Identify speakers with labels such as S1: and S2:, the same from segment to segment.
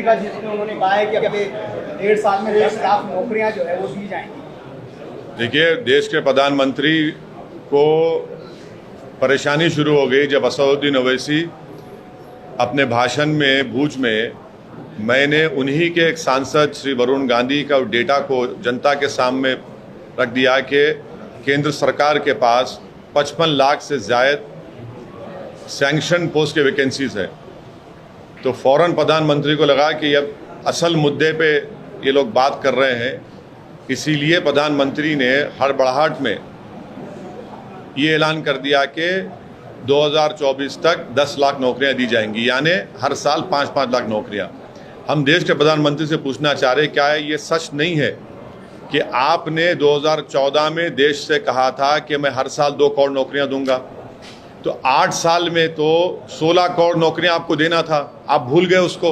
S1: पुस्तिका जिसमें उन्होंने कहा है कि अगले 1.5 साल में 10 लाख नौकरियां जो है वो दी जाएंगी।
S2: देखिए, देश के प्रधानमंत्री को परेशानी शुरू हो गई जब असदुद्दीन ओवैसी अपने भाषण में भूज में मैंने उन्हीं के एक सांसद श्री वरुण गांधी का डेटा को जनता के सामने रख दिया कि केंद्र सरकार के पास 55 लाख से ज़ायद सैंक्शन पोस्ट के वैकेंसीज है। तो फौरन प्रधानमंत्री को लगा कि अब असल मुद्दे पे ये लोग बात कर रहे हैं, इसीलिए प्रधानमंत्री ने हड़बड़ाहट में ये ऐलान कर दिया कि 2024 तक 10 लाख नौकरियां दी जाएंगी, यानी हर साल 5-5 लाख नौकरियां। हम देश के प्रधानमंत्री से पूछना चाह रहे क्या है ये सच नहीं है कि आपने 2014 में देश से कहा था कि मैं हर साल 2 करोड़ नौकरियां दूंगा, तो 8 साल में तो 16 करोड़ नौकरियां आपको देना था, आप भूल गए उसको।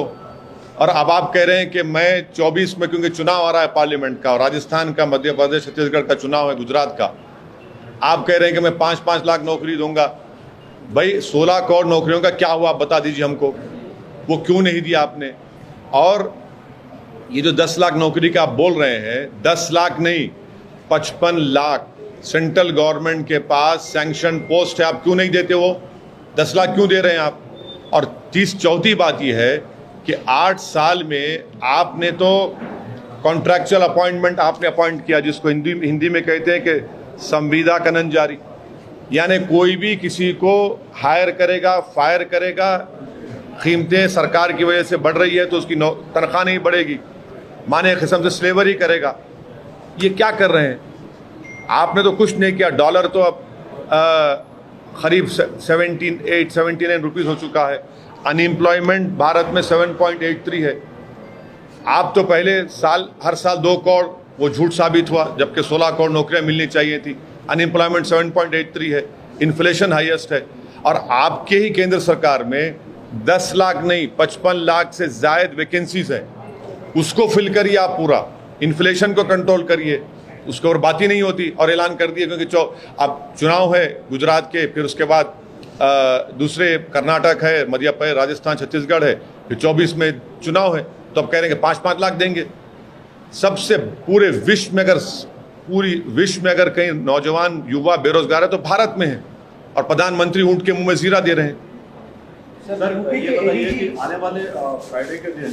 S2: और अब आप कह रहे हैं कि मैं 24 में, क्योंकि चुनाव आ रहा है पार्लियामेंट का और राजस्थान का, मध्य प्रदेश, छत्तीसगढ़ का चुनाव है, गुजरात का, आप कह रहे हैं कि मैं 5-5 लाख नौकरी दूंगा। भाई 16 करोड़ नौकरियों का क्या हुआ, आप बता दीजिए हमको, वो क्यों नहीं दिया आपने। और ये जो 10 लाख नौकरी का आप बोल रहे हैं, 10 लाख नहीं 55 लाख सेंट्रल गवर्नमेंट के पास सैंक्शन पोस्ट है, आप क्यों नहीं देते? वो 10 लाख क्यों दे रहे हैं आप? और चौथी बात ये है कि 8 साल में आपने तो कॉन्ट्रैक्चुअल अपॉइंटमेंट आपने अपॉइंट किया, जिसको हिंदी में कहते हैं कि संविदा कनन जारी, यानी कोई भी किसी को हायर करेगा, फायर करेगा, कीमतें सरकार की वजह से बढ़ रही है तो उसकी तनख्वाह नहीं बढ़ेगी, माने किस्म से स्लेवरी करेगा। ये क्या कर रहे हैं? आपने तो कुछ नहीं किया। डॉलर तो अब करीब 79 रुपीज़ हो चुका है। अनएम्प्लॉयमेंट भारत में 7.83 है। आप तो पहले साल हर साल 2 करोड़, वो झूठ साबित हुआ, जबकि 16 करोड़ नौकरियां मिलनी चाहिए थी। अनएम्प्लॉयमेंट 7.83 है, इन्फ्लेशन हाईएस्ट है। और आपके ही केंद्र सरकार में 10 लाख नहीं 55 लाख से ज़ायद वैकेंसीज है, उसको फिल करिए आप पूरा, इन्फ्लेशन को कंट्रोल करिए, उसके और बात ही नहीं होती। और ऐलान कर दिए, क्योंकि अब चुनाव है गुजरात के, फिर उसके बाद दूसरे कर्नाटक है, मध्य प्रदेश, राजस्थान, छत्तीसगढ़ है, फिर 24 में चुनाव है, तो अब कह रहे हैं कि 5-5 लाख देंगे। सबसे पूरे विश्व में, पूरी विश्व में अगर कहीं नौजवान युवा बेरोजगार है तो भारत में है, और प्रधानमंत्री ऊंट के मुंह में जीरा दे रहे हैं।
S3: सर, ये बताइए कि आने वाले फ्राइडे के दिन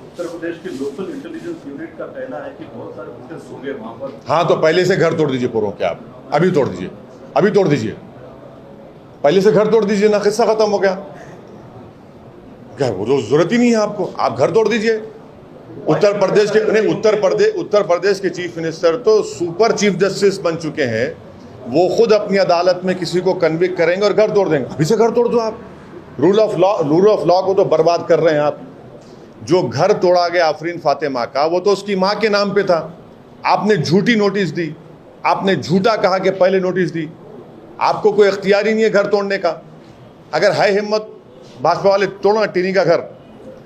S3: उत्तर प्रदेश की लोकल इंटेलिजेंस यूनिट का कहना है कि बहुत सारे बुकेट्स होंगे वहां पर।
S2: हाँ, तो पहले से घर तोड़ दीजिए पूरों के, आप अभी तोड़ दीजिए, अभी तोड़ दीजिए, पहले से घर तोड़ दीजिए ना, किस्सा खत्म हो गया। क्या वो जरूरत ही नहीं है आपको, आप घर तोड़ दीजिए। उत्तर प्रदेश के नहीं, उत्तर प्रदेश के चीफ मिनिस्टर तो सुपर चीफ जस्टिस बन चुके हैं, वो खुद अपनी अदालत में किसी को कन्विक्ट करेंगे और घर तोड़ देंगे। अभी से घर तोड़ दो आप। रूल ऑफ लॉ को तो बर्बाद कर रहे हैं आप। जो घर तोड़ा गया आफरीन फातिमा का, वो तो उसकी मां के नाम पे था। आपने झूठी नोटिस दी, आपने झूठा कहा कि पहले नोटिस दी। आपको कोई इख्तियार ही नहीं है घर तोड़ने का। अगर है हिम्मत भाजपा वाले, तोड़ना टीनी का घर,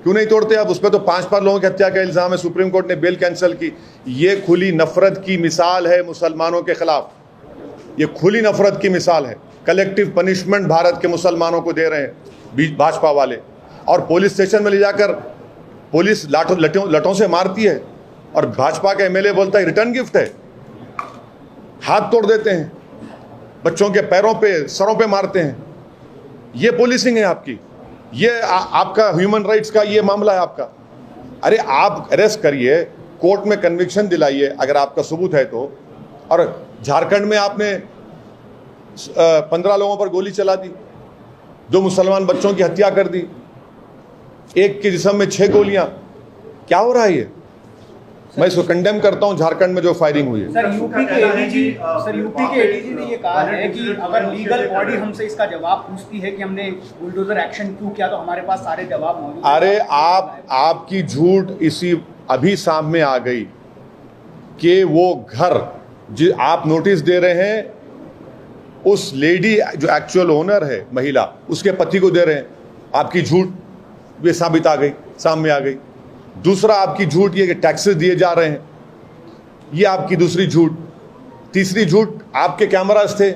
S2: क्यों नहीं तोड़ते आप? उस पर तो 5 लोगों की हत्या का इल्ज़ाम है, सुप्रीम कोर्ट ने बेल कैंसिल की। ये खुली नफरत की मिसाल है मुसलमानों के खिलाफ, ये खुली नफरत की मिसाल है। कलेक्टिव पनिशमेंट भारत के मुसलमानों को दे रहे हैं भाजपा वाले, और पुलिस स्टेशन में ले जाकर पुलिस लटों से मारती है, और भाजपा का एमएलए बोलता है रिटर्न गिफ्ट है। हाथ तोड़ देते हैं, बच्चों के पैरों पे, सरों पे मारते हैं। ये पुलिसिंग है आपकी, ये आपका ह्यूमन राइट्स का ये मामला है आपका। अरे आप अरेस्ट करिए, कोर्ट में कन्विक्शन दिलाइए अगर आपका सबूत है तो। और झारखंड में आपने 15 लोगों पर गोली चला दी, 2 मुसलमान बच्चों की हत्या कर दी, एक के जिस्म में 6 गोलियां। क्या हो रहा है ये? मैं इसको कंडेम करता हूं, झारखंड में जो फायरिंग हुई है।
S1: सर, यूपी के एडीजी ने ये कहा है कि अगर लीगल बॉडी हमसे इसका जवाब पूछती है कि हमने बुलडोजर एक्शन क्यों किया, तो हमारे पास सारे जवाब मौजूद हैं।
S2: अरे आपकी झूठ इसी अभी सामने आ गई कि वो घर जो आप नोटिस दे रहे हैं, उस लेडी जो एक्चुअल ओनर है महिला, उसके पति को दे रहे हैं। आपकी झूठ ये साबित आ गई, सामने आ गई। दूसरा आपकी झूठ ये कि टैक्सेस दिए जा रहे हैं, ये आपकी दूसरी झूठ। तीसरी झूठ, आपके कैमरास थे,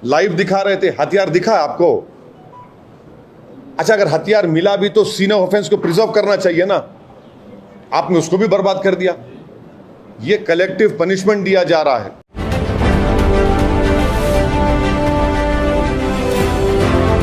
S2: लाइव दिखा रहे थे, हथियार दिखा आपको। अच्छा, अगर हथियार मिला भी तो सीन ऑफ ऑफेंस को प्रिजर्व करना चाहिए ना, आपने उसको भी बर्बाद कर दिया। ये कलेक्टिव पनिशमेंट दिया जा रहा है।